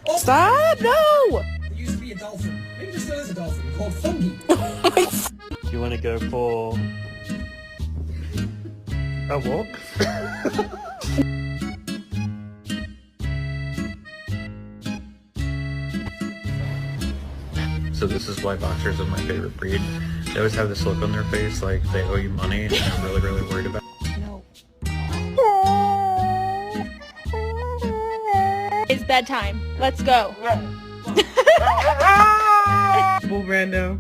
Oh. Stop! No! There used to be a dolphin. Maybe there still is a dolphin called Fungi. Do you want to go for a walk? So this is why boxers are my favorite breed. They always have this look on their face like they owe you money and they're really, really worried about it. No. It's bedtime. Let's go. Bull rando.